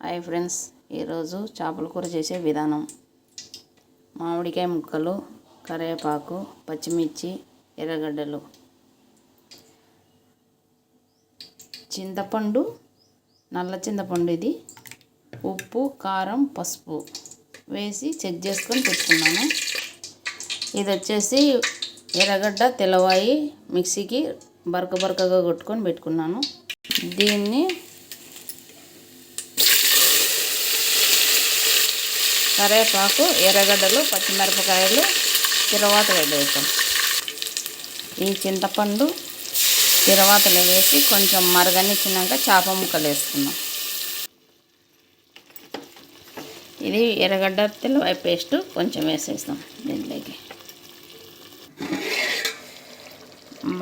Hi friends, ఈరోజు చేపల కూర చేసే విధానం. మామిడికాయ ముక్కలు, కరివేపాకు, పచ్చిమిర్చి, ఎర్రగడ్డలు, చింతపండు, నల్ల చింతపండు, ఇది ఉప్పు, కారం, పసుపు వేసి చెక్ చేసుకొని పెట్టుకున్నాను. ఇది వచ్చేసి ఎర్రగడ్డ, తెల్లవాయి మిక్సీకి బరకగా కొట్టుకొని పెట్టుకున్నాను. దీన్ని కరివేపాకు, ఎర్రగడ్డలు, పచ్చిమిరపకాయలు తిరవాతలో వేసాం. ఈ చింతపండు తిరవాతలో వేసి కొంచెం మరగనిచ్చినాక చేప ముక్కలు వేసుకున్నాం. ఇది ఎర్రగడ్డ, తెల్లవాయి పేస్ట్ కొంచెం వేసేస్తాం. దీంట్లోకి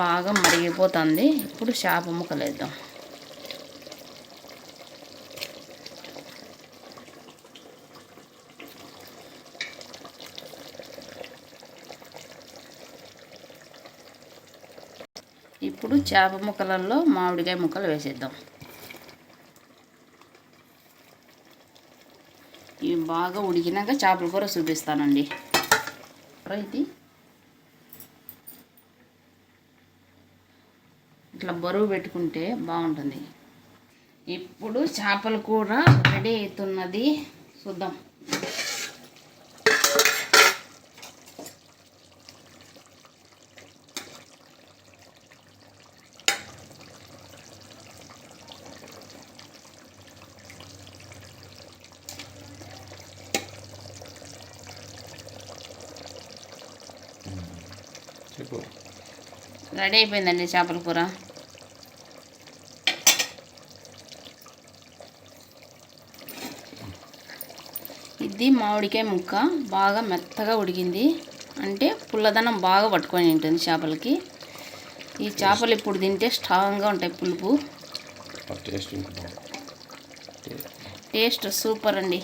బాగా మరిగిపోతుంది. ఇప్పుడు చేప ముక్కలు వేద్దాం. ఇప్పుడు చేప ముక్కలలో మామిడికాయ ముక్కలు వేసేద్దాం. ఇవి బాగా ఉడికినాక చేపల కూర చూపిస్తానండి. ఇది ఇట్లా బరువు పెట్టుకుంటే బాగుంటుంది. ఇప్పుడు చేపల కూర రెడీ అవుతున్నది, చూద్దాం. రెడీ అయిపోయిందండి చేపల కూర. ఇది మామిడికాయ ముక్క బాగా మెత్తగా ఉడికింది అంటే పుల్లదనం బాగా పట్టుకొని ఉంటుంది చేపలకి. ఈ చేపలు ఇప్పుడు తింటే స్ట్రాంగ్గా ఉంటాయి, పులుపు టేస్ట్ సూపర్ అండి.